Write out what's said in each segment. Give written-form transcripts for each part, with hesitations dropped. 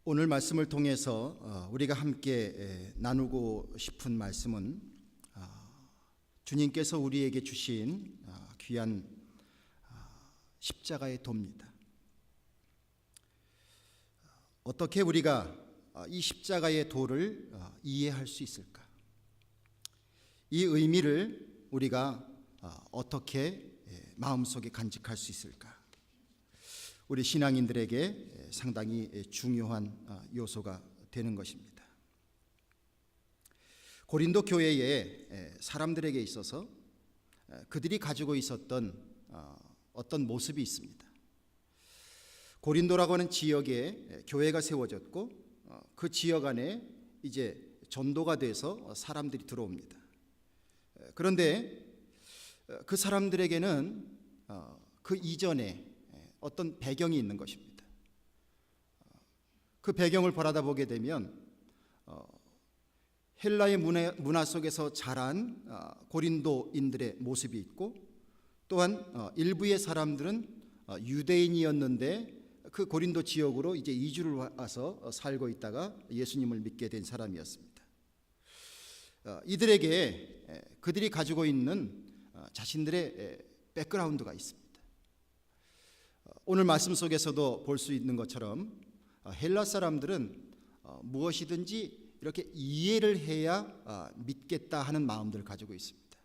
오늘 말씀을 통해서 우리가 함께 나누고 싶은 말씀은 주님께서 우리에게 주신 귀한 십자가의 도입니다. 어떻게 우리가 이 십자가의 도를 이해할 수 있을까? 이 의미를 우리가 어떻게 마음속에 간직할 수 있을까? 우리 신앙인들에게 상당히 중요한 요소가 되는 것입니다. 고린도 교회의 사람들에게 있어서 그들이 가지고 있었던 어떤 모습이 있습니다. 고린도라고 하는 지역에 교회가 세워졌고 그 지역 안에 이제 전도가 돼서 사람들이 들어옵니다. 그런데 그 사람들에게는 그 이전에 어떤 배경이 있는 것입니다. 그 배경을 바라보게 되면 헬라의 문화 속에서 자란 고린도인들의 모습이 있고, 또한 일부의 사람들은 유대인이었는데 그 고린도 지역으로 이제 이주를 와서 살고 있다가 예수님을 믿게 된 사람이었습니다. 이들에게 그들이 가지고 있는 자신들의 백그라운드가 있습니다. 오늘 말씀 속에서도 볼 수 있는 것처럼 헬라 사람들은 무엇이든지 이렇게 이해를 해야 믿겠다 하는 마음들을 가지고 있습니다.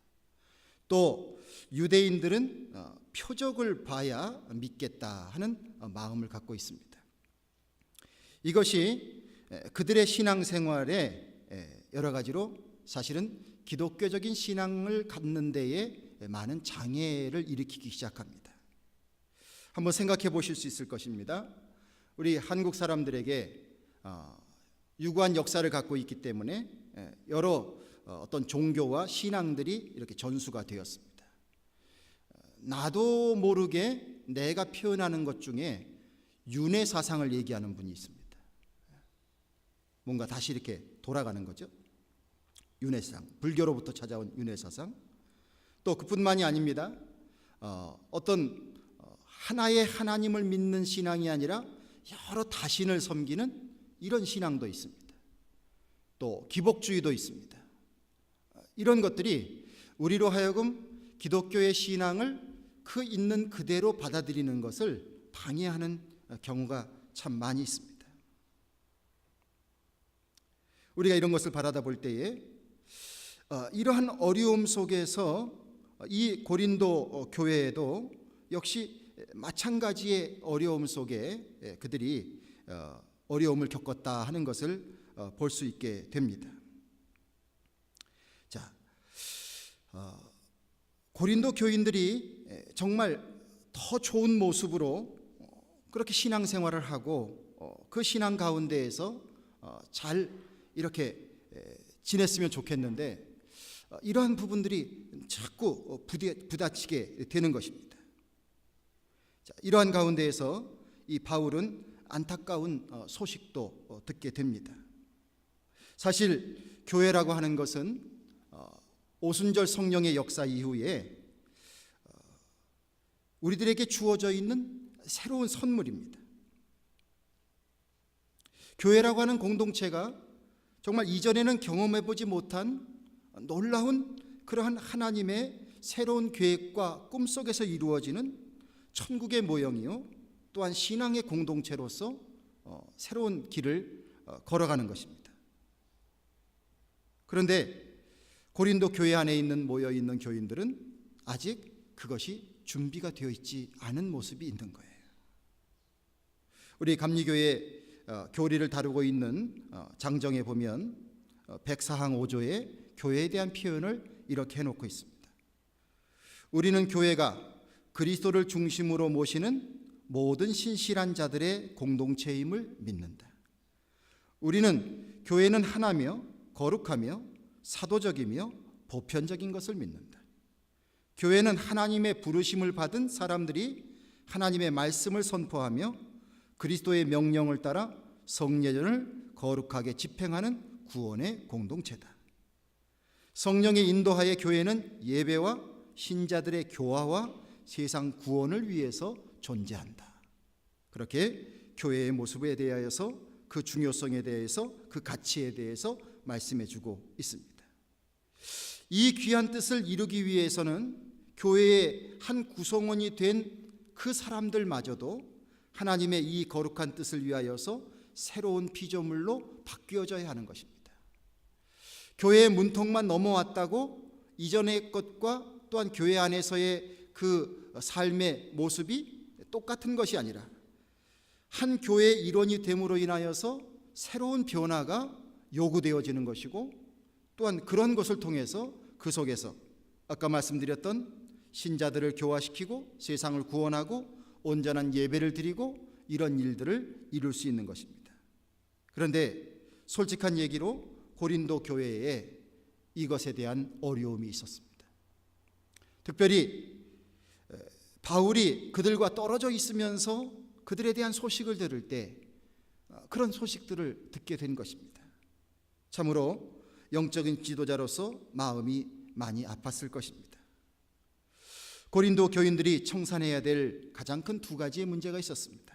또 유대인들은 표적을 봐야 믿겠다 하는 마음을 갖고 있습니다. 이것이 그들의 신앙생활에 여러 가지로 사실은 기독교적인 신앙을 갖는 데에 많은 장애를 일으키기 시작합니다. 한번 생각해 보실 수 있을 것입니다. 우리 한국 사람들에게 유구한 역사를 갖고 있기 때문에 여러 어떤 종교와 신앙들이 이렇게 전수가 되었습니다. 나도 모르게 내가 표현하는 것 중에 윤회 사상을 얘기하는 분이 있습니다. 뭔가 다시 이렇게 돌아가는 거죠. 윤회 사상, 불교로부터 찾아온 윤회 사상. 또 그뿐만이 아닙니다. 어떤 하나의 하나님을 믿는 신앙이 아니라 여러 다신을 섬기는 이런 신앙도 있습니다. 또 기복주의도 있습니다. 이런 것들이 우리로 하여금 기독교의 신앙을 그 있는 그대로 받아들이는 것을 방해하는 경우가 참 많이 있습니다. 우리가 이런 것을 바라다 볼 때에 이러한 어려움 속에서 이 고린도 교회에도 역시 마찬가지의 어려움 속에 그들이 어려움을 겪었다 하는 것을 볼 수 있게 됩니다. 자, 고린도 교인들이 정말 더 좋은 모습으로 그렇게 신앙생활을 하고 그 신앙 가운데에서 잘 이렇게 지냈으면 좋겠는데 이러한 부분들이 자꾸 부딪히게 되는 것입니다. 자, 이러한 가운데에서 이 바울은 안타까운 소식도 듣게 됩니다. 사실 교회라고 하는 것은 오순절 성령의 역사 이후에 우리들에게 주어져 있는 새로운 선물입니다. 교회라고 하는 공동체가 정말 이전에는 경험해보지 못한 놀라운 그러한 하나님의 새로운 계획과 꿈속에서 이루어지는 천국의 모형이요, 또한 신앙의 공동체로서 새로운 길을 걸어가는 것입니다. 그런데 고린도 교회 안에 모여있는 교인들은 아직 그것이 준비가 되어 있지 않은 모습이 있는 거예요. 우리 감리교회 교리를 다루고 있는 장정에 보면 백사항 5조에 교회에 대한 표현을 이렇게 해놓고 있습니다. 우리는 교회가 그리스도를 중심으로 모시는 모든 신실한 자들의 공동체임을 믿는다. 우리는 교회는 하나며 거룩하며 사도적이며 보편적인 것을 믿는다. 교회는 하나님의 부르심을 받은 사람들이 하나님의 말씀을 선포하며 그리스도의 명령을 따라 성례전을 거룩하게 집행하는 구원의 공동체다. 성령의 인도하에 교회는 예배와 신자들의 교화와 세상 구원을 위해서 존재한다. 그렇게 교회의 모습에 대하여서 그 중요성에 대해서, 그 가치에 대해서 말씀해 주고 있습니다. 이 귀한 뜻을 이루기 위해서는 교회의 한 구성원이 된 그 사람들마저도 하나님의 이 거룩한 뜻을 위하여서 새로운 피조물로 바뀌어져야 하는 것입니다. 교회의 문턱만 넘어왔다고 이전의 것과 또한 교회 안에서의 그 삶의 모습이 똑같은 것이 아니라 한 교회의 일원이 됨으로 인하여서 새로운 변화가 요구되어지는 것이고, 또한 그런 것을 통해서 그 속에서 아까 말씀드렸던 신자들을 교화시키고 세상을 구원하고 온전한 예배를 드리고 이런 일들을 이룰 수 있는 것입니다. 그런데 솔직한 얘기로 고린도 교회에 이것에 대한 어려움이 있었습니다. 특별히 바울이 그들과 떨어져 있으면서 그들에 대한 소식을 들을 때 그런 소식들을 듣게 된 것입니다. 참으로 영적인 지도자로서 마음이 많이 아팠을 것입니다. 고린도 교인들이 청산해야 될 가장 큰 두 가지의 문제가 있었습니다.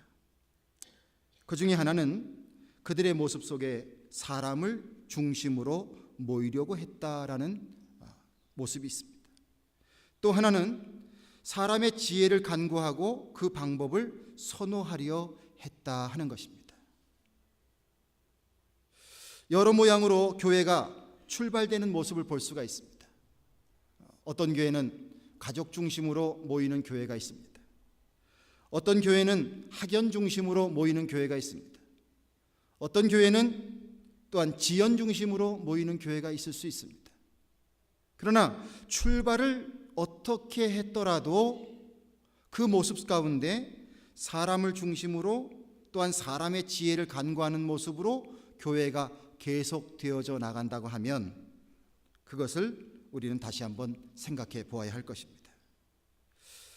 그 중에 하나는 그들의 모습 속에 사람을 중심으로 모이려고 했다라는 모습이 있습니다. 또 하나는 사람의 지혜를 간구하고 그 방법을 선호하려 했다 하는 것입니다. 여러 모양으로 교회가 출발되는 모습을 볼 수가 있습니다. 어떤 교회는 가족 중심으로 모이는 교회가 있습니다. 어떤 교회는 학연 중심으로 모이는 교회가 있습니다. 어떤 교회는 또한 지연 중심으로 모이는 교회가 있을 수 있습니다. 그러나 출발을 어떻게 했더라도 그 모습 가운데 사람을 중심으로 또한 사람의 지혜를 간구하는 모습으로 교회가 계속되어져 나간다고 하면 그것을 우리는 다시 한번 생각해 보아야 할 것입니다.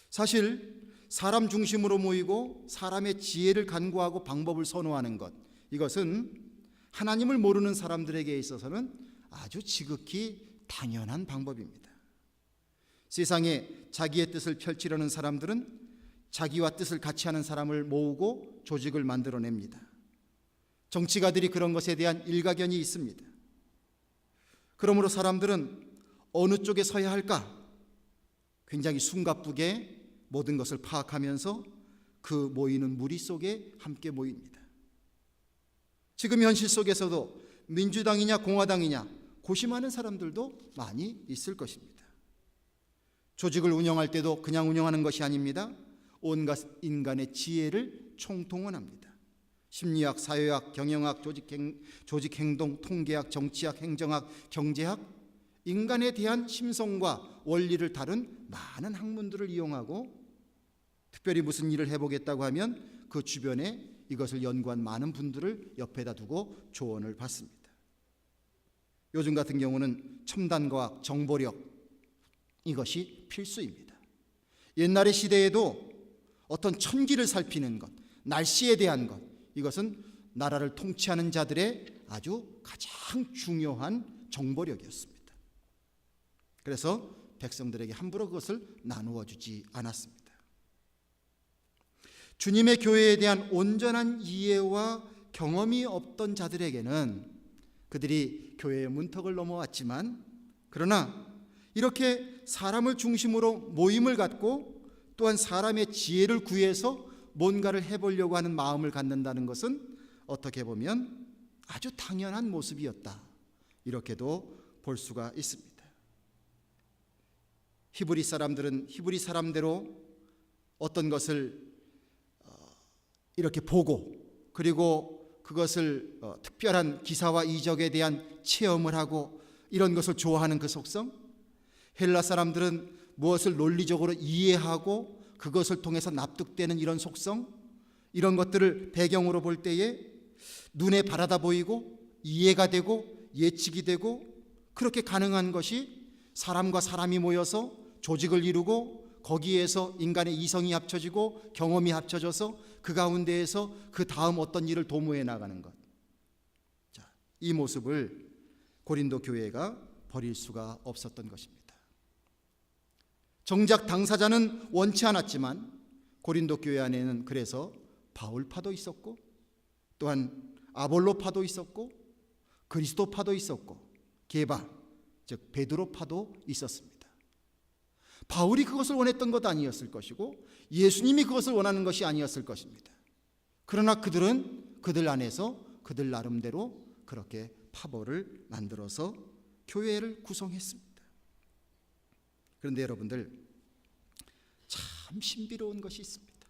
사실 사람 중심으로 모이고 사람의 지혜를 간구하고 방법을 선호하는 것, 이것은 하나님을 모르는 사람들에게 있어서는 아주 지극히 당연한 방법입니다. 세상에 자기의 뜻을 펼치려는 사람들은 자기와 뜻을 같이 하는 사람을 모으고 조직을 만들어냅니다. 정치가들이 그런 것에 대한 일가견이 있습니다. 그러므로 사람들은 어느 쪽에 서야 할까? 굉장히 숨가쁘게 모든 것을 파악하면서 그 모이는 무리 속에 함께 모입니다. 지금 현실 속에서도 민주당이냐 공화당이냐 고심하는 사람들도 많이 있을 것입니다. 조직을 운영할 때도 그냥 운영하는 것이 아닙니다. 온갖 인간의 지혜를 총동원합니다. 심리학, 사회학, 경영학, 조직행동, 통계학, 정치학, 행정학, 경제학, 인간에 대한 심성과 원리를 다룬 많은 학문들을 이용하고 특별히 무슨 일을 해보겠다고 하면 그 주변에 이것을 연구한 많은 분들을 옆에다 두고 조언을 받습니다. 요즘 같은 경우는 첨단과학, 정보력, 이것이 필수입니다. 옛날의 시대에도 어떤 천기를 살피는 것, 날씨에 대한 것, 이것은 나라를 통치하는 자들의 아주 가장 중요한 정보력이었습니다. 그래서 백성들에게 함부로 그것을 나누어 주지 않았습니다. 주님의 교회에 대한 온전한 이해와 경험이 없던 자들에게는 그들이 교회의 문턱을 넘어왔지만, 그러나 이렇게 사람을 중심으로 모임을 갖고 또한 사람의 지혜를 구해서 뭔가를 해보려고 하는 마음을 갖는다는 것은 어떻게 보면 아주 당연한 모습이었다, 이렇게도 볼 수가 있습니다. 히브리 사람들은 히브리 사람대로 어떤 것을 이렇게 보고 그리고 그것을 특별한 기사와 이적에 대한 체험을 하고 이런 것을 좋아하는 그 속성, 헬라 사람들은 무엇을 논리적으로 이해하고 그것을 통해서 납득되는 이런 속성, 이런 것들을 배경으로 볼 때에 눈에 바라다 보이고 이해가 되고 예측이 되고 그렇게 가능한 것이 사람과 사람이 모여서 조직을 이루고 거기에서 인간의 이성이 합쳐지고 경험이 합쳐져서 그 가운데에서 그 다음 어떤 일을 도모해 나가는 것. 자, 이 모습을 고린도 교회가 버릴 수가 없었던 것입니다. 정작 당사자는 원치 않았지만 고린도 교회 안에는 그래서 바울파도 있었고 또한 아볼로파도 있었고 그리스도파도 있었고 게바 즉 베드로파도 있었습니다. 바울이 그것을 원했던 것 아니었을 것이고 예수님이 그것을 원하는 것이 아니었을 것입니다. 그러나 그들은 그들 안에서 그들 나름대로 그렇게 파벌을 만들어서 교회를 구성했습니다. 그런데 여러분들, 참 신비로운 것이 있습니다.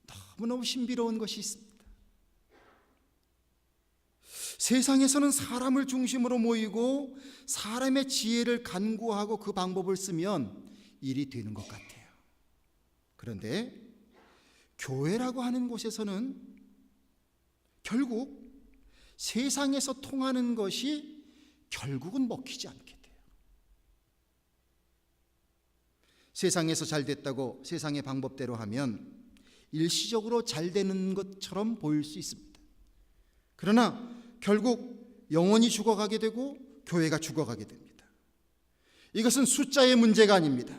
너무너무 신비로운 것이 있습니다. 세상에서는 사람을 중심으로 모이고 사람의 지혜를 간구하고 그 방법을 쓰면 일이 되는 것 같아요. 그런데 교회라고 하는 곳에서는 결국 세상에서 통하는 것이 결국은 먹히지 않게 돼요. 세상에서 잘 됐다고 세상의 방법대로 하면 일시적으로 잘 되는 것처럼 보일 수 있습니다. 그러나 결국 영혼이 죽어가게 되고 교회가 죽어가게 됩니다. 이것은 숫자의 문제가 아닙니다.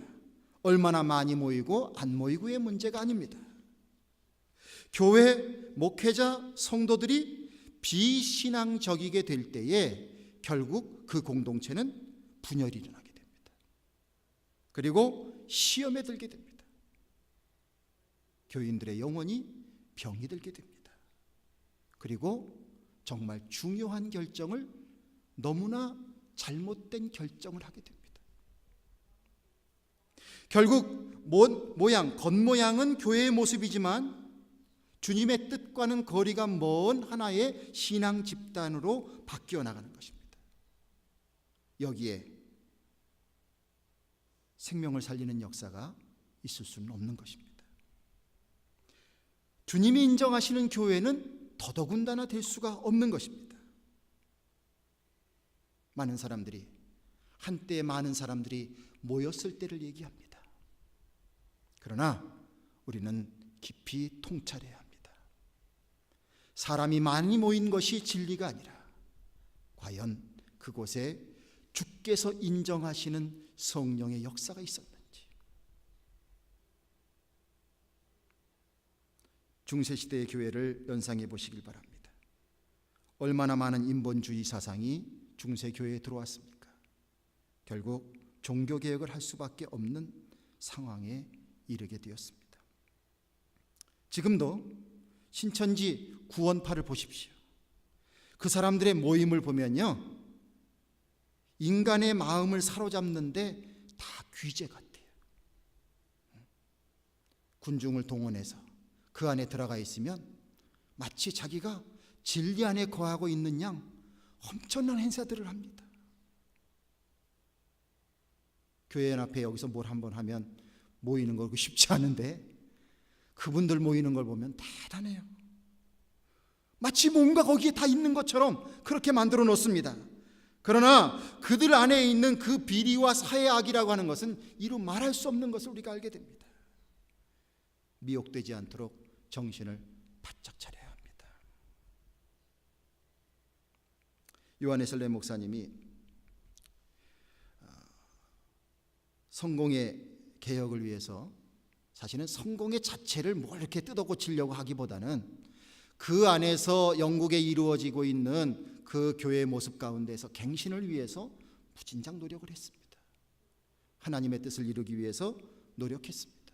얼마나 많이 모이고 안 모이고의 문제가 아닙니다. 교회, 목회자, 성도들이 비신앙적이게 될 때에 결국 그 공동체는 분열이 일어나게 됩니다. 그리고 시험에 들게 됩니다. 교인들의 영혼이 병이 들게 됩니다. 그리고 정말 중요한 결정을 너무나 잘못된 결정을 하게 됩니다. 결국 겉모양은 교회의 모습이지만 주님의 뜻과는 거리가 먼 하나의 신앙 집단으로 바뀌어 나가는 것입니다. 여기에 생명을 살리는 역사가 있을 수는 없는 것입니다. 주님이 인정하시는 교회는 더더군다나 될 수가 없는 것입니다. 한때 많은 사람들이 모였을 때를 얘기합니다. 그러나 우리는 깊이 통찰해야 합니다. 사람이 많이 모인 것이 진리가 아니라 과연 그곳에 주께서 인정하시는 성령의 역사가 있었는지. 중세시대의 교회를 연상해 보시길 바랍니다. 얼마나 많은 인본주의 사상이 중세교회에 들어왔습니까? 결국 종교개혁을 할 수밖에 없는 상황에 이르게 되었습니다. 지금도 신천지 구원파를 보십시오. 그 사람들의 모임을 보면요, 인간의 마음을 사로잡는데 다 귀재 같아요. 군중을 동원해서 그 안에 들어가 있으면 마치 자기가 진리 안에 거하고 있는 양 엄청난 행사들을 합니다. 교회 앞에 여기서 뭘 한번 하면 모이는 거 쉽지 않은데 그분들 모이는 걸 보면 대단해요. 마치 뭔가 거기에 다 있는 것처럼 그렇게 만들어 놓습니다. 그러나 그들 안에 있는 그 비리와 사회악이라고 하는 것은 이루 말할 수 없는 것을 우리가 알게 됩니다. 미혹되지 않도록 정신을 바짝 차려야 합니다. 요한에슬레 목사님이 성공의 개혁을 위해서 사실은 성공의 자체를 뭘 이렇게 뜯어고치려고 하기보다는 그 안에서 영국에 이루어지고 있는 그 교회의 모습 가운데서 갱신을 위해서 무진장 노력을 했습니다. 하나님의 뜻을 이루기 위해서 노력했습니다.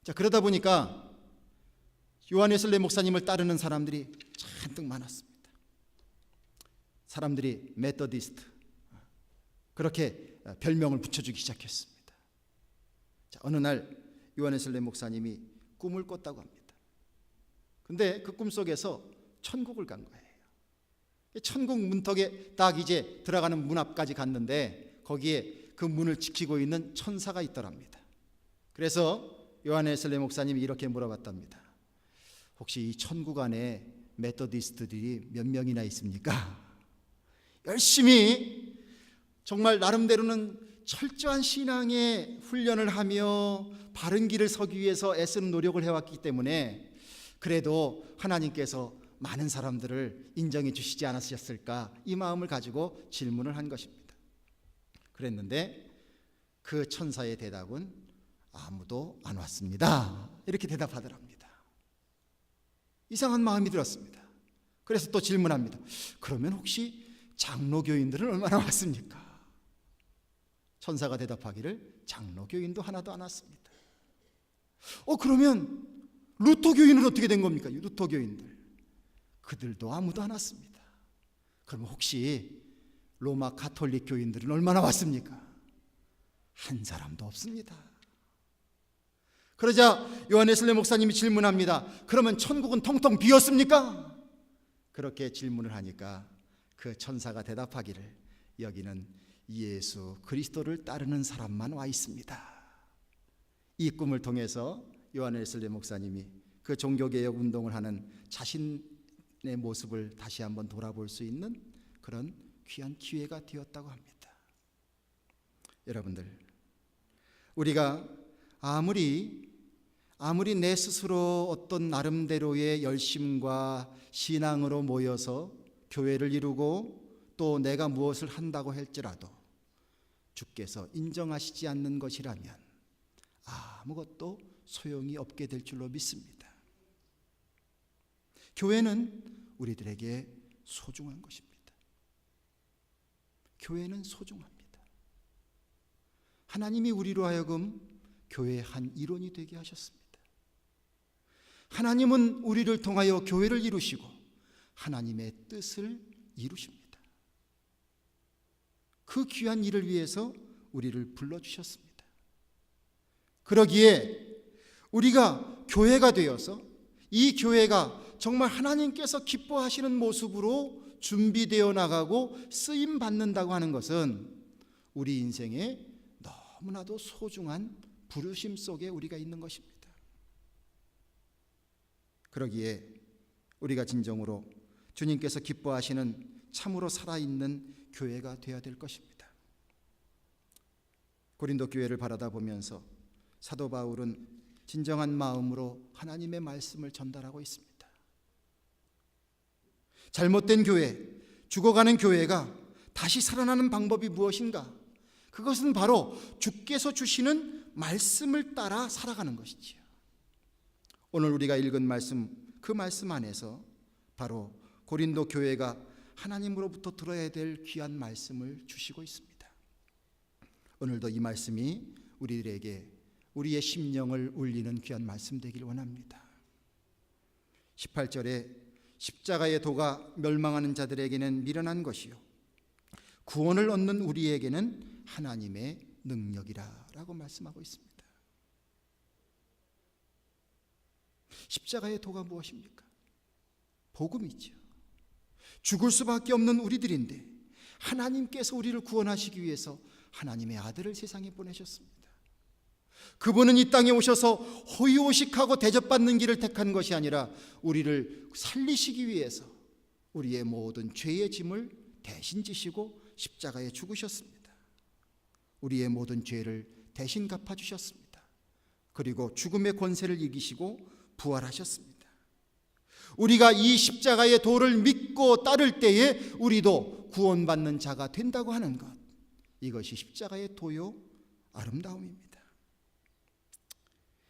자, 그러다 보니까 요한에슬레 목사님을 따르는 사람들이 잔뜩 많았습니다. 사람들이 메서디스트 그렇게 별명을 붙여주기 시작했습니다. 자, 어느 날 요한에슬레 목사님이 꿈을 꿨다고 합니다. 근데 그 꿈속에서 천국을 간 거예요. 천국 문턱에 딱 이제 들어가는 문 앞까지 갔는데 거기에 그 문을 지키고 있는 천사가 있더랍니다. 그래서 요한에슬레 목사님이 이렇게 물어봤답니다. 혹시 이 천국 안에 메서디스트들이 몇 명이나 있습니까? 열심히 정말 나름대로는 철저한 신앙의 훈련을 하며 바른 길을 서기 위해서 애쓰는 노력을 해왔기 때문에 그래도 하나님께서 많은 사람들을 인정해 주시지 않으셨을까, 이 마음을 가지고 질문을 한 것입니다. 그랬는데 그 천사의 대답은 아무도 안 왔습니다. 이렇게 대답하더랍니다. 이상한 마음이 들었습니다. 그래서 또 질문합니다. 그러면 혹시 장로교인들은 얼마나 왔습니까? 천사가 대답하기를 장로교인도 하나도 안 왔습니다. 그러면 루터교인은 어떻게 된 겁니까? 루터교인들 그들도 아무도 안 왔습니다. 그럼 혹시 로마 가톨릭 교인들은 얼마나 왔습니까? 한 사람도 없습니다. 그러자 요한 웨슬리 목사님이 질문합니다. 그러면 천국은 텅텅 비었습니까? 그렇게 질문을 하니까 그 천사가 대답하기를 여기는 예수 그리스도를 따르는 사람만 와 있습니다. 이 꿈을 통해서 요한 웨슬리 목사님이 그 종교개혁 운동을 하는 자신의 모습을 다시 한번 돌아볼 수 있는 그런 귀한 기회가 되었다고 합니다. 여러분들, 우리가 아무리 내 스스로 어떤 나름대로의 열심과 신앙으로 모여서 교회를 이루고 또 내가 무엇을 한다고 할지라도 주께서 인정하시지 않는 것이라면 아무것도 소용이 없게 될 줄로 믿습니다. 교회는 우리들에게 소중한 것입니다. 교회는 소중합니다. 하나님이 우리로 하여금 교회의 한 일원이 되게 하셨습니다. 하나님은 우리를 통하여 교회를 이루시고 하나님의 뜻을 이루십니다. 그 귀한 일을 위해서 우리를 불러주셨습니다. 그러기에 우리가 교회가 되어서 이 교회가 정말 하나님께서 기뻐하시는 모습으로 준비되어 나가고 쓰임 받는다고 하는 것은 우리 인생에 너무나도 소중한 부르심 속에 우리가 있는 것입니다. 그러기에 우리가 진정으로 주님께서 기뻐하시는 참으로 살아있는 교회가 되어야 될 것입니다. 고린도 교회를 바라다 보면서 사도 바울은 진정한 마음으로 하나님의 말씀을 전달하고 있습니다. 잘못된 교회, 죽어가는 교회가 다시 살아나는 방법이 무엇인가? 그것은 바로 주께서 주시는 말씀을 따라 살아가는 것이지요. 오늘 우리가 읽은 말씀, 그 말씀 안에서 바로 고린도 교회가 하나님으로부터 들어야 될 귀한 말씀을 주시고 있습니다. 오늘도 이 말씀이 우리들에게 우리의 심령을 울리는 귀한 말씀 되길 원합니다. 18절에 십자가의 도가 멸망하는 자들에게는 미련한 것이요 구원을 얻는 우리에게는 하나님의 능력이라 라고 말씀하고 있습니다. 십자가의 도가 무엇입니까? 복음이죠. 죽을 수밖에 없는 우리들인데 하나님께서 우리를 구원하시기 위해서 하나님의 아들을 세상에 보내셨습니다. 그분은 이 땅에 오셔서 호의호식하고 대접받는 길을 택한 것이 아니라 우리를 살리시기 위해서 우리의 모든 죄의 짐을 대신 지시고 십자가에 죽으셨습니다. 우리의 모든 죄를 대신 갚아주셨습니다. 그리고 죽음의 권세를 이기시고 부활하셨습니다. 우리가 이 십자가의 도를 믿고 따를 때에 우리도 구원받는 자가 된다고 하는 것, 이것이 십자가의 도요 아름다움입니다.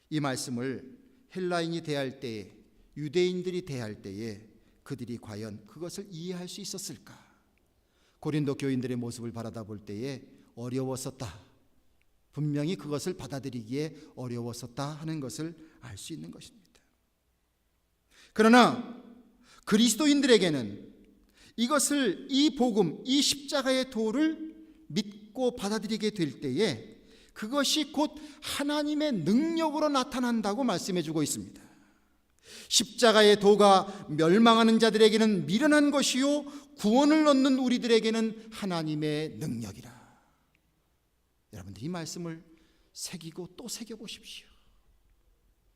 이 말씀을 헬라인이 대할 때에, 유대인들이 대할 때에 그들이 과연 그것을 이해할 수 있었을까? 고린도 교인들의 모습을 바라다 볼 때에 어려웠었다. 분명히 그것을 받아들이기에 어려웠었다 하는 것을 알 수 있는 것입니다. 그러나 그리스도인들에게는 이것을, 이 복음, 이 십자가의 도를 믿고 받아들이게 될 때에 그것이 곧 하나님의 능력으로 나타난다고 말씀해 주고 있습니다. 십자가의 도가 멸망하는 자들에게는 미련한 것이요 구원을 얻는 우리들에게는 하나님의 능력이라. 여러분들 이 말씀을 새기고 또 새겨보십시오.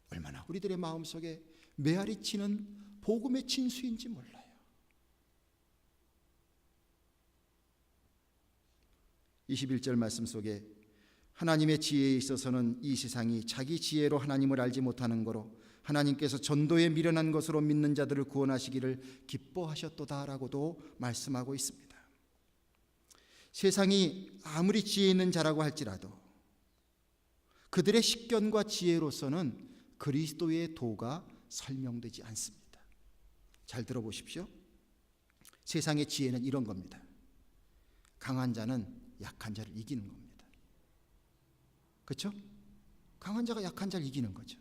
얼마나 우리들의 마음속에 메아리 치는 복음의 진수인지 몰라요. 21절 말씀 속에 하나님의 지혜에 있어서는 이 세상이 자기 지혜로 하나님을 알지 못하는 거로 하나님께서 전도에 미련한 것으로 믿는 자들을 구원하시기를 기뻐하셨도다라고도 말씀하고 있습니다. 세상이 아무리 지혜 있는 자라고 할지라도 그들의 식견과 지혜로서는 그리스도의 도가 설명되지 않습니다. 잘 들어보십시오. 세상의 지혜는 이런 겁니다. 강한 자는 약한 자를 이기는 겁니다. 그렇죠? 강한 자가 약한 자를 이기는 거죠.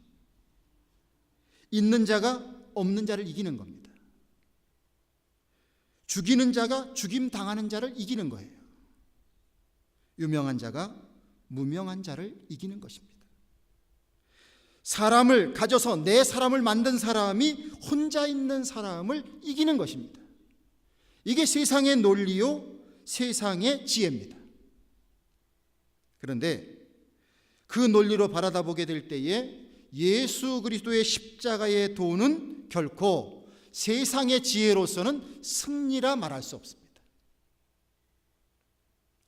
있는 자가 없는 자를 이기는 겁니다. 죽이는 자가 죽임 당하는 자를 이기는 거예요. 유명한 자가 무명한 자를 이기는 것입니다. 사람을 가져서 내 사람을 만든 사람이 혼자 있는 사람을 이기는 것입니다. 이게 세상의 논리요, 세상의 지혜입니다. 그런데 그 논리로 바라다보게 될 때에 예수 그리스도의 십자가의 도는 결코 세상의 지혜로서는 승리라 말할 수 없습니다.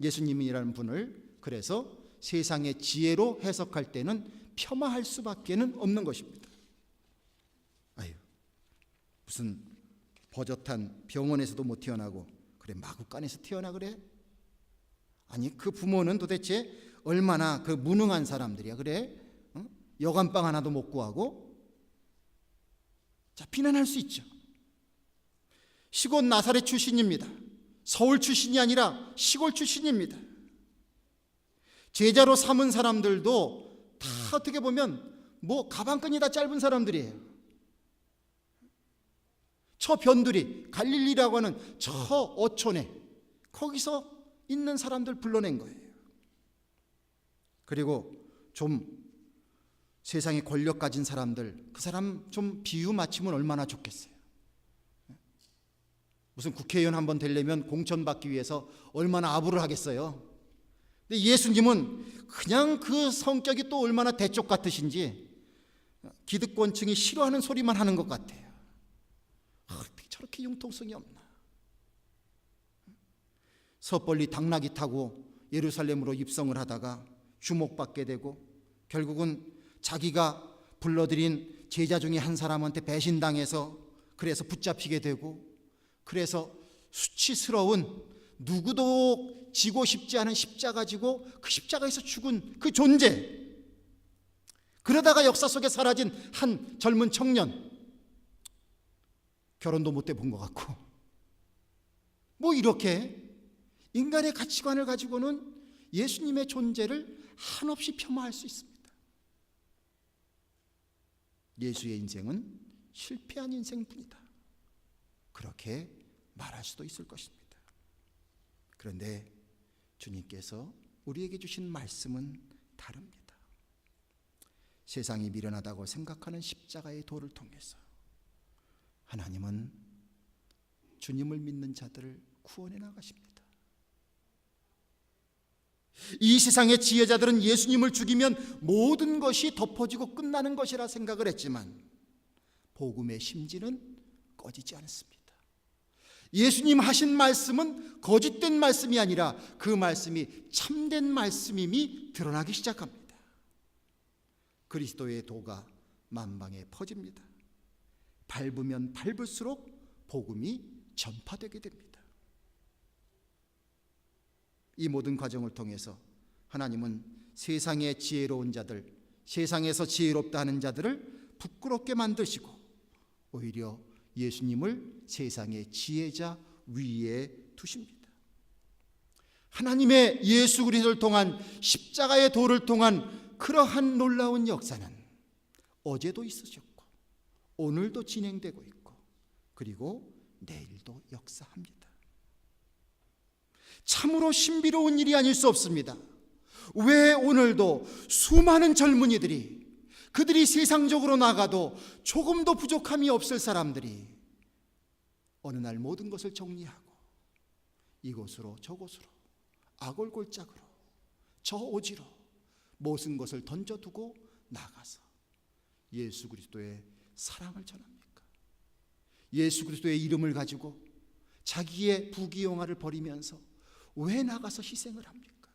예수님이라는 분을 그래서 세상의 지혜로 해석할 때는 폄하할 수밖에 없는 것입니다. 아유, 무슨 버젓한 병원에서도 못 태어나고 그래 마구간에서 태어나 그래? 아니 그 부모는 도대체 얼마나 그 무능한 사람들이야 그래? 여간빵 하나도 못 구하고? 자, 비난할 수 있죠. 시골 나사렛 출신입니다. 서울 출신이 아니라 시골 출신입니다. 제자로 삼은 사람들도 다 어떻게 보면 뭐 가방끈이 다 짧은 사람들이에요. 저 변두리 갈릴리라고 하는 저 어촌에 거기서 있는 사람들 불러낸 거예요. 그리고 좀 세상에 권력 가진 사람들, 그 사람 좀 비유 맞추면 얼마나 좋겠어요. 무슨 국회의원 한번 되려면 공천받기 위해서 얼마나 아부를 하겠어요. 근데 예수님은 그냥 그 성격이 또 얼마나 대쪽 같으신지 기득권층이 싫어하는 소리만 하는 것 같아요. 어떻게 저렇게 융통성이 없나. 섣벌리 당나귀 타고 예루살렘으로 입성을 하다가 주목받게 되고 결국은 자기가 불러들인 제자 중에 한 사람한테 배신당해서 그래서 붙잡히게 되고 그래서 수치스러운 누구도 지고 싶지 않은 십자가 지고 그 십자가에서 죽은 그 존재, 그러다가 역사 속에 사라진 한 젊은 청년, 결혼도 못 해본 것 같고 뭐 이렇게 인간의 가치관을 가지고는 예수님의 존재를 한없이 폄하할 수 있습니다. 예수의 인생은 실패한 인생뿐이다, 그렇게 말할 수도 있을 것입니다. 그런데 주님께서 우리에게 주신 말씀은 다릅니다. 세상이 미련하다고 생각하는 십자가의 도를 통해서 하나님은 주님을 믿는 자들을 구원해 나가십니다. 이 세상의 지혜자들은 예수님을 죽이면 모든 것이 덮어지고 끝나는 것이라 생각을 했지만 복음의 심지는 꺼지지 않습니다. 예수님 하신 말씀은 거짓된 말씀이 아니라 그 말씀이 참된 말씀임이 드러나기 시작합니다. 그리스도의 도가 만방에 퍼집니다. 밟으면 밟을수록 복음이 전파되게 됩니다. 이 모든 과정을 통해서 하나님은 세상의 지혜로운 자들, 세상에서 지혜롭다 하는 자들을 부끄럽게 만드시고 오히려 예수님을 세상의 지혜자 위에 두십니다. 하나님의 예수 그리스도를 통한 십자가의 도를 통한 그러한 놀라운 역사는 어제도 있으셨고 오늘도 진행되고 있고 그리고 내일도 역사합니다. 참으로 신비로운 일이 아닐 수 없습니다. 왜 오늘도 수많은 젊은이들이, 그들이 세상적으로 나가도 조금도 부족함이 없을 사람들이 어느 날 모든 것을 정리하고 이곳으로 저곳으로 아골골짝으로 저 오지로 모든 것을 던져두고 나가서 예수 그리스도의 사랑을 전합니까? 예수 그리스도의 이름을 가지고 자기의 부귀영화를 버리면서 왜 나가서 희생을 합니까?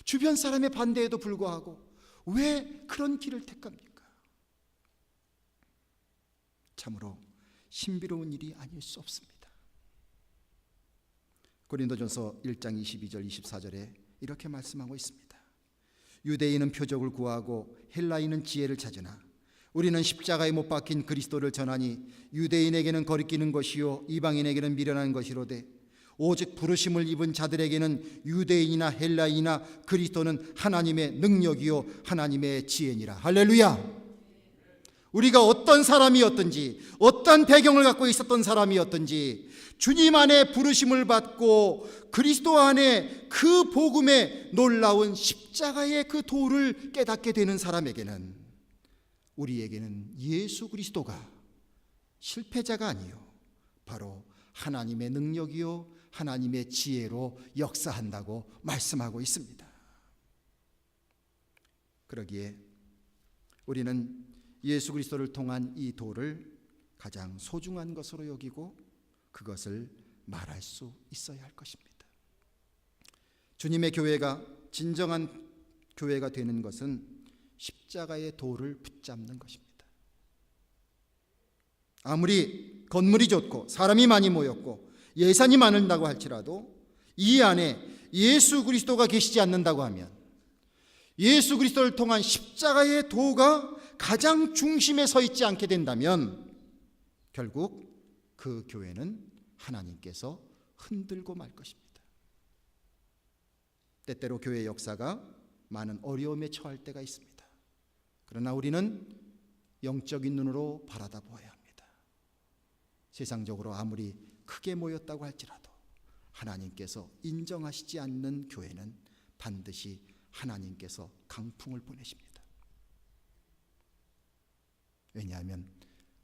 주변 사람의 반대에도 불구하고 왜 그런 길을 택합니까? 참으로 신비로운 일이 아닐 수 없습니다. 고린도전서 1장 22절 24절에 이렇게 말씀하고 있습니다. 유대인은 표적을 구하고 헬라인은 지혜를 찾으나 우리는 십자가에 못 박힌 그리스도를 전하니 유대인에게는 거리끼는 것이요 이방인에게는 미련한 것이로되 오직 부르심을 입은 자들에게는 유대인이나 헬라인이나 그리스도는 하나님의 능력이요 하나님의 지혜니라. 할렐루야. 우리가 어떤 사람이었든지 어떤 배경을 갖고 있었던 사람이었든지 주님 안에 부르심을 받고 그리스도 안에 그 복음의 놀라운 십자가의 그 도를 깨닫게 되는 사람에게는, 우리에게는 예수 그리스도가 실패자가 아니요 바로 하나님의 능력이요 하나님의 지혜로 역사한다고 말씀하고 있습니다. 그러기에 우리는 예수 그리스도를 통한 이 도를 가장 소중한 것으로 여기고 그것을 말할 수 있어야 할 것입니다. 주님의 교회가 진정한 교회가 되는 것은 십자가의 도를 붙잡는 것입니다. 아무리 건물이 좋고 사람이 많이 모였고 예산이 많은다고 할지라도 이 안에 예수 그리스도가 계시지 않는다고 하면, 예수 그리스도를 통한 십자가의 도가 가장 중심에 서 있지 않게 된다면 결국 그 교회는 하나님께서 흔들고 말 것입니다. 때때로 교회의 역사가 많은 어려움에 처할 때가 있습니다. 그러나 우리는 영적인 눈으로 바라다 보아야 합니다. 세상적으로 아무리 크게 모였다고 할지라도 하나님께서 인정하시지 않는 교회는 반드시 하나님께서 강풍을 보내십니다. 왜냐하면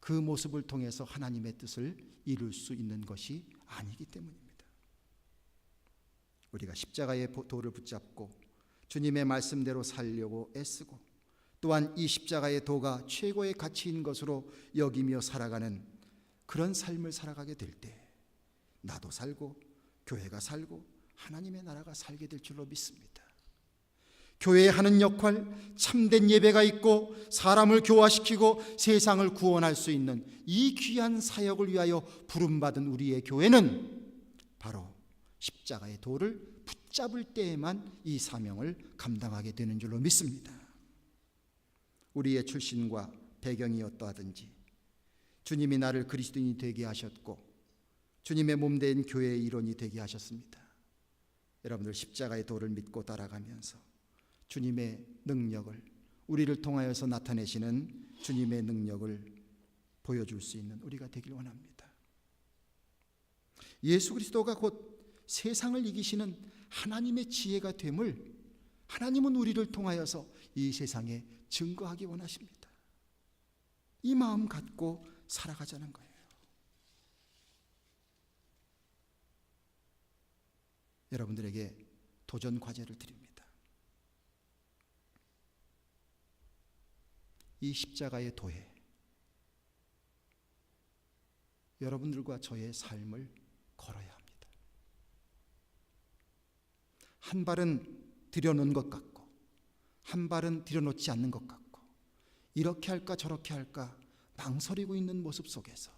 그 모습을 통해서 하나님의 뜻을 이룰 수 있는 것이 아니기 때문입니다. 우리가 십자가의 도를 붙잡고 주님의 말씀대로 살려고 애쓰고 또한 이 십자가의 도가 최고의 가치인 것으로 여기며 살아가는 그런 삶을 살아가게 될 때 나도 살고 교회가 살고 하나님의 나라가 살게 될 줄로 믿습니다. 교회에 하는 역할, 참된 예배가 있고 사람을 교화시키고 세상을 구원할 수 있는 이 귀한 사역을 위하여 부름받은 우리의 교회는 바로 십자가의 도를 붙잡을 때에만 이 사명을 감당하게 되는 줄로 믿습니다. 우리의 출신과 배경이 어떠하든지 주님이 나를 그리스도인이 되게 하셨고 주님의 몸된 교회의 일원이 되게 하셨습니다. 여러분들 십자가의 도를 믿고 따라가면서 주님의 능력을, 우리를 통하여서 나타내시는 주님의 능력을 보여줄 수 있는 우리가 되길 원합니다. 예수 그리스도가 곧 세상을 이기시는 하나님의 지혜가 됨을 하나님은 우리를 통하여서 이 세상에 증거하기 원하십니다. 이 마음 갖고 살아가자는 거예요. 여러분들에게 도전 과제를 드립니다. 이 십자가의 도에 여러분들과 저의 삶을 걸어야 합니다. 한 발은 들여놓은 것 같고 한 발은 들여놓지 않는 것 같고 이렇게 할까 저렇게 할까 망설이고 있는 모습 속에서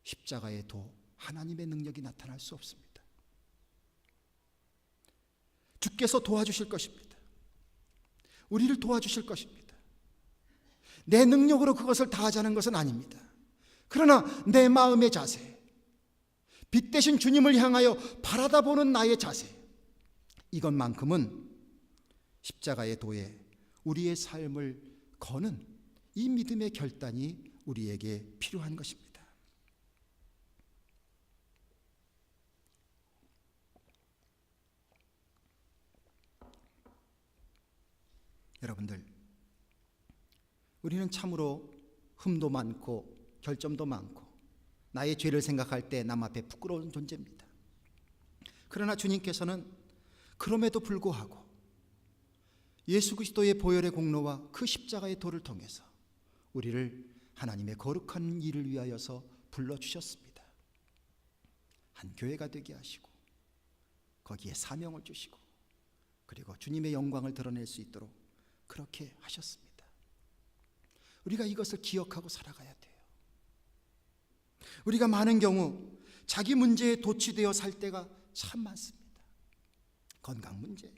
십자가의 도, 하나님의 능력이 나타날 수 없습니다. 주께서 도와주실 것입니다. 우리를 도와주실 것입니다. 내 능력으로 그것을 다 하자는 것은 아닙니다. 그러나 내 마음의 자세, 빛 대신 주님을 향하여 바라다 보는 나의 자세, 이것만큼은 십자가의 도에 우리의 삶을 거는 이 믿음의 결단이 우리에게 필요한 것입니다. 여러분들, 우리는 참으로 흠도 많고 결점도 많고 나의 죄를 생각할 때 남 앞에 부끄러운 존재입니다. 그러나 주님께서는 그럼에도 불구하고 예수 그리스도의 보혈의 공로와 그 십자가의 도를 통해서 우리를 하나님의 거룩한 일을 위하여서 불러주셨습니다. 한 교회가 되게 하시고 거기에 사명을 주시고 그리고 주님의 영광을 드러낼 수 있도록 그렇게 하셨습니다. 우리가 이것을 기억하고 살아가야 돼요. 우리가 많은 경우 자기 문제에 도취되어 살 때가 참 많습니다. 건강 문제,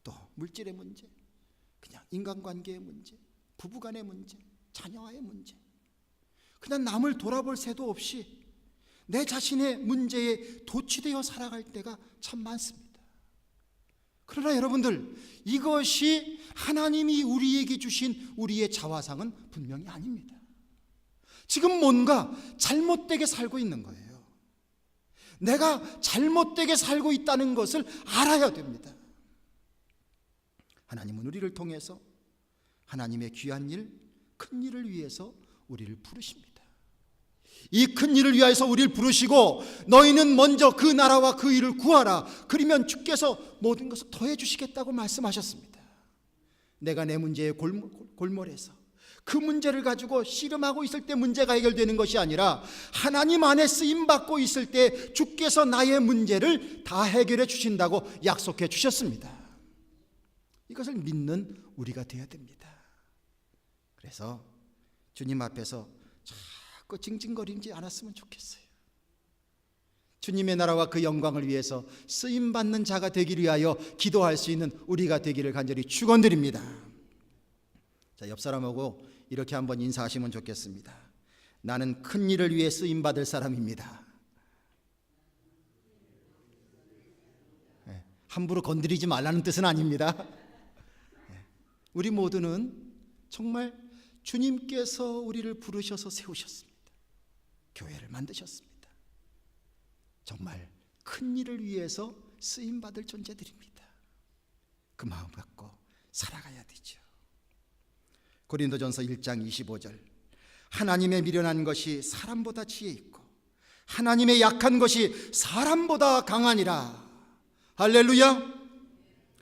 또 물질의 문제, 그냥 인간관계의 문제, 부부간의 문제, 자녀와의 문제, 그냥 남을 돌아볼 새도 없이 내 자신의 문제에 도취되어 살아갈 때가 참 많습니다. 그러나 여러분들, 이것이 하나님이 우리에게 주신 우리의 자화상은 분명히 아닙니다. 지금 뭔가 잘못되게 살고 있는 거예요. 내가 잘못되게 살고 있다는 것을 알아야 됩니다. 하나님은 우리를 통해서 하나님의 귀한 일, 큰 일을 위해서 우리를 부르십니다. 이 큰 일을 위하여서 우리를 부르시고 너희는 먼저 그 나라와 그 일을 구하라. 그러면 주께서 모든 것을 더해 주시겠다고 말씀하셨습니다. 내가 내 문제에 골몰해서 그 문제를 가지고 씨름하고 있을 때 문제가 해결되는 것이 아니라 하나님 안에 쓰임받고 있을 때 주께서 나의 문제를 다 해결해 주신다고 약속해 주셨습니다. 이것을 믿는 우리가 되어야 됩니다. 그래서 주님 앞에서 자꾸 징징거리지 않았으면 좋겠어요. 주님의 나라와 그 영광을 위해서 쓰임받는 자가 되기를 위하여 기도할 수 있는 우리가 되기를 간절히 축원드립니다. 자, 옆 사람하고 이렇게 한번 인사하시면 좋겠습니다. 나는 큰 일을 위해 쓰임받을 사람입니다. 함부로 건드리지 말라는 뜻은 아닙니다. 우리 모두는 정말 주님께서 우리를 부르셔서 세우셨습니다. 교회를 만드셨습니다. 정말 큰 일을 위해서 쓰임받을 존재들입니다. 그 마음 갖고 살아가야 되죠. 고린도전서 1장 25절, 하나님의 미련한 것이 사람보다 지혜 있고 하나님의 약한 것이 사람보다 강하니라. 할렐루야.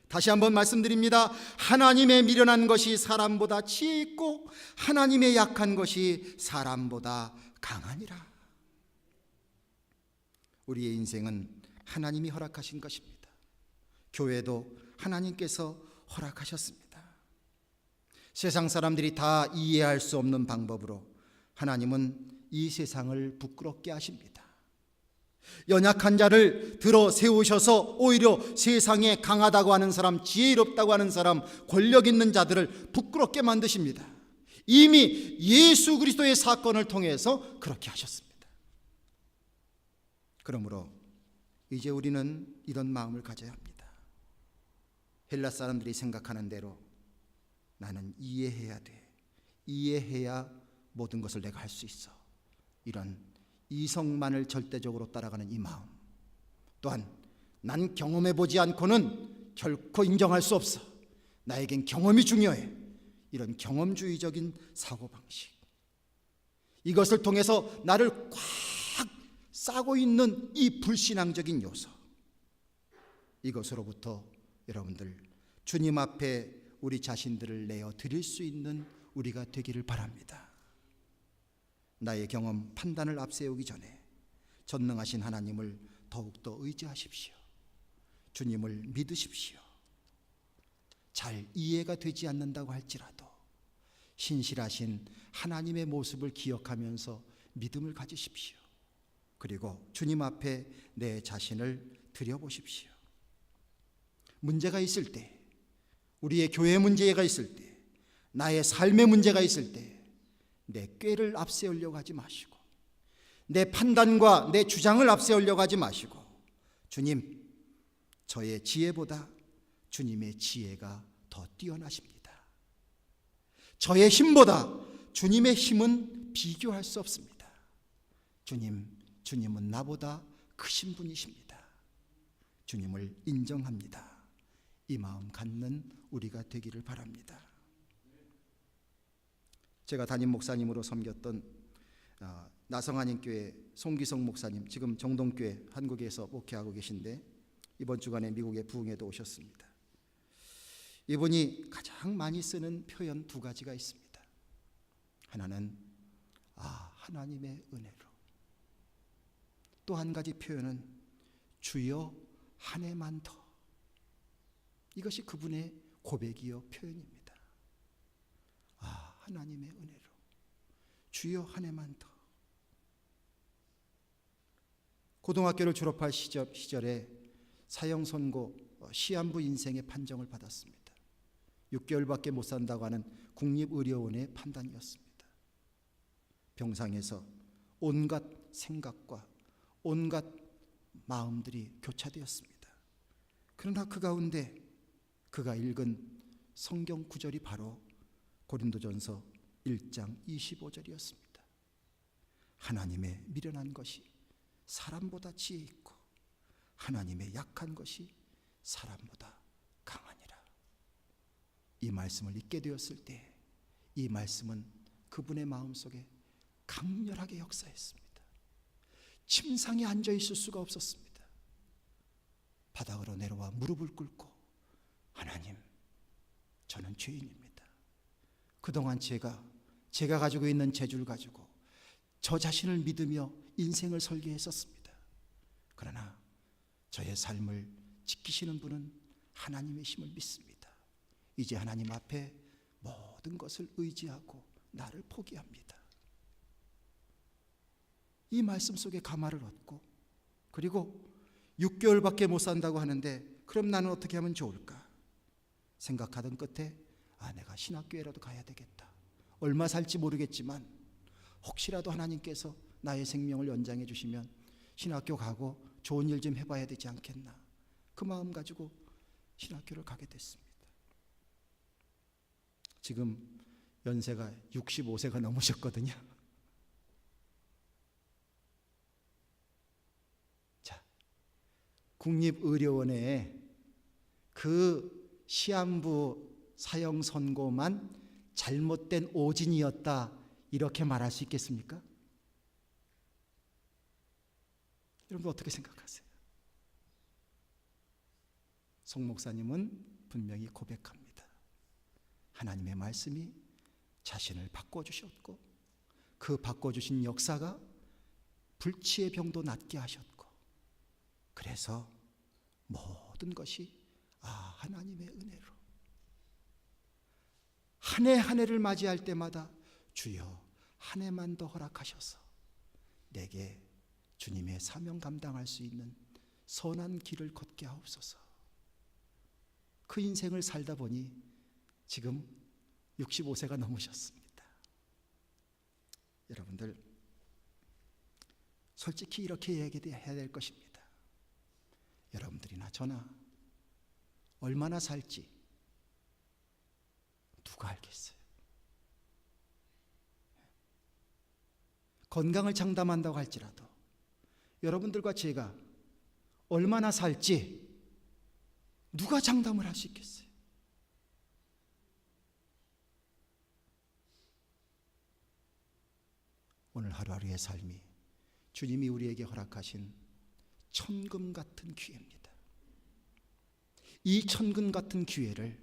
다시 한번 말씀드립니다. 하나님의 미련한 것이 사람보다 지혜 있고 하나님의 약한 것이 사람보다 강하니라. 우리의 인생은 하나님이 허락하신 것입니다. 교회도 하나님께서 허락하셨습니다. 세상 사람들이 다 이해할 수 없는 방법으로 하나님은 이 세상을 부끄럽게 하십니다. 연약한 자를 들어 세우셔서 오히려 세상에 강하다고 하는 사람, 지혜롭다고 하는 사람, 권력 있는 자들을 부끄럽게 만드십니다. 이미 예수 그리스도의 사건을 통해서 그렇게 하셨습니다. 그러므로 이제 우리는 이런 마음을 가져야 합니다. 헬라 사람들이 생각하는 대로 나는 이해해야 돼. 이해해야 모든 것을 내가 할 수 있어. 이런 이성만을 절대적으로 따라가는 이 마음, 또한 난 경험해보지 않고는 결코 인정할 수 없어. 나에겐 경험이 중요해. 이런 경험주의적인 사고방식, 이것을 통해서 나를 꽉 싸고 있는 이 불신앙적인 요소, 이것으로부터 여러분들 주님 앞에 우리 자신들을 내어 드릴 수 있는 우리가 되기를 바랍니다. 나의 경험, 판단을 앞세우기 전에 전능하신 하나님을 더욱더 의지하십시오. 주님을 믿으십시오. 잘 이해가 되지 않는다고 할지라도 신실하신 하나님의 모습을 기억하면서 믿음을 가지십시오. 그리고 주님 앞에 내 자신을 드려보십시오. 문제가 있을 때, 우리의 교회 문제가 있을 때, 나의 삶의 문제가 있을 때 내 꾀를 앞세우려고 하지 마시고, 내 판단과 내 주장을 앞세우려고 하지 마시고, 주님, 저의 지혜보다 주님의 지혜가 더 뛰어나십니다. 저의 힘보다 주님의 힘은 비교할 수 없습니다. 주님은 나보다 크신 분이십니다. 주님을 인정합니다. 이 마음 갖는 우리가 되기를 바랍니다. 제가 담임 목사님으로 섬겼던 나성한인교회 송기성 목사님, 지금 정동교회 한국에서 목회하고 계신데 이번 주간에 미국에 부흥회도 오셨습니다. 이분이 가장 많이 쓰는 표현 두 가지가 있습니다. 하나는 하나님의 은혜로, 또 한 가지 표현은 주여 한 해만 더. 이것이 그분의 고백이요 표현입니다. 하나님의 은혜로, 주여 한 해만 더. 고등학교를 졸업할 시절에 사형 선고, 시한부 인생의 판정을 받았습니다. 6개월밖에 못 산다고 하는 국립의료원의 판단이었습니다. 병상에서 온갖 생각과 온갖 마음들이 교차되었습니다. 그러나 그 가운데 그가 읽은 성경 구절이 바로 고린도전서 1장 25절이었습니다. 하나님의 미련한 것이 사람보다 지혜 있고 하나님의 약한 것이 사람보다 강하니라. 이 말씀을 읽게 되었을 때 이 말씀은 그분의 마음속에 강렬하게 역사했습니다. 침상에 앉아 있을 수가 없었습니다. 바닥으로 내려와 무릎을 꿇고 하나님, 저는 죄인입니다. 그동안 제가 가지고 있는 재주를 가지고 저 자신을 믿으며 인생을 설계했었습니다. 그러나 저의 삶을 지키시는 분은 하나님이심을 믿습니다. 이제 하나님 앞에 모든 것을 의지하고 나를 포기합니다. 이 말씀 속에 감화를 얻고, 그리고 6개월밖에 못 산다고 하는데 그럼 나는 어떻게 하면 좋을까 생각하던 끝에 내가 신학교에라도 가야 되겠다. 얼마 살지 모르겠지만 혹시라도 하나님께서 나의 생명을 연장해 주시면 신학교 가고 좋은 일 좀 해봐야 되지 않겠나. 그 마음 가지고 신학교를 가게 됐습니다. 지금 연세가 65세가 넘으셨거든요. 자, 국립의료원에 그 시한부 사형 선고만 잘못된 오진이었다 이렇게 말할 수 있겠습니까? 여러분 어떻게 생각하세요? 송 목사님은 분명히 고백합니다. 하나님의 말씀이 자신을 바꿔주셨고 그 바꿔주신 역사가 불치의 병도 낫게 하셨고 그래서 모든 것이 하나님의 은혜로 한 해 한 해를 맞이할 때마다 주여 한 해만 더 허락하셔서 내게 주님의 사명 감당할 수 있는 선한 길을 걷게 하옵소서. 그 인생을 살다 보니 지금 65세가 넘으셨습니다. 여러분들 솔직히 이렇게 얘기해야 될 것입니다. 여러분들이나 저나 얼마나 살지 누가 알겠어요? 건강을 장담한다고 할지라도 여러분들과 제가 얼마나 살지 누가 장담을 할 수 있겠어요? 오늘 하루하루의 삶이 주님이 우리에게 허락하신 천금 같은 기회입니다. 이 천금 같은 기회를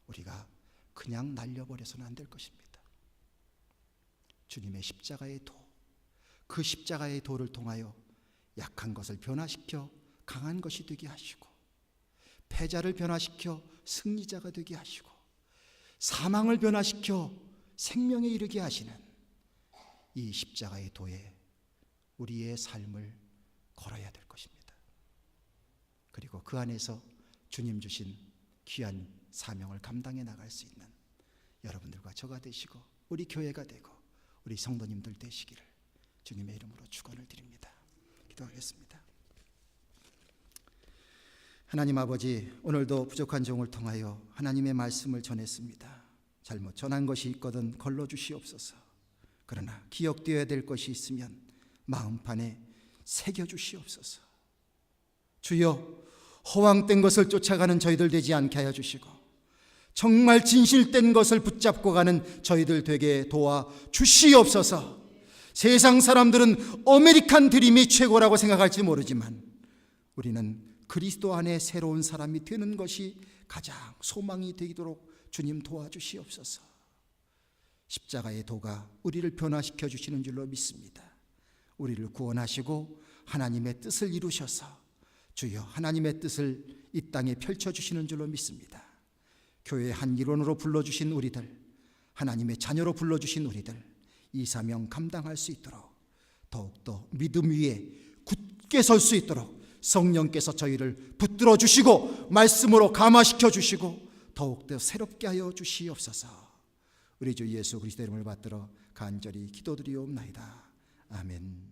우리가 그냥 날려버려서는 안 될 것입니다. 주님의 십자가의 도, 그 십자가의 도를 통하여 약한 것을 변화시켜 강한 것이 되게 하시고 패자를 변화시켜 승리자가 되게 하시고 사망을 변화시켜 생명에 이르게 하시는 이 십자가의 도에 우리의 삶을 걸어야 될 것입니다. 그리고 그 안에서 주님 주신 귀한 사명을 감당해 나갈 수 있는 여러분들과 저가 되시고 우리 교회가 되고 우리 성도님들 되시기를 주님의 이름으로 축원을 드립니다. 기도하겠습니다. 하나님 아버지, 오늘도 부족한 종을 통하여 하나님의 말씀을 전했습니다. 잘못 전한 것이 있거든 걸러주시옵소서. 그러나 기억되어야 될 것이 있으면 마음판에 새겨주시옵소서. 주여, 허황된 것을 쫓아가는 저희들 되지 않게 하여 주시고 정말 진실된 것을 붙잡고 가는 저희들 되게 도와 주시옵소서. 세상 사람들은 아메리칸 드림이 최고라고 생각할지 모르지만 우리는 그리스도 안에 새로운 사람이 되는 것이 가장 소망이 되도록 주님 도와주시옵소서. 십자가의 도가 우리를 변화시켜 주시는 줄로 믿습니다. 우리를 구원하시고 하나님의 뜻을 이루셔서 주여 하나님의 뜻을 이 땅에 펼쳐주시는 줄로 믿습니다. 교회의 한 일원으로 불러주신 우리들, 하나님의 자녀로 불러주신 우리들, 이 사명 감당할 수 있도록 더욱더 믿음 위에 굳게 설 수 있도록 성령께서 저희를 붙들어 주시고 말씀으로 감화시켜 주시고 더욱더 새롭게 하여 주시옵소서. 우리 주 예수 그리스도의 이름을 받들어 간절히 기도드리옵나이다. 아멘.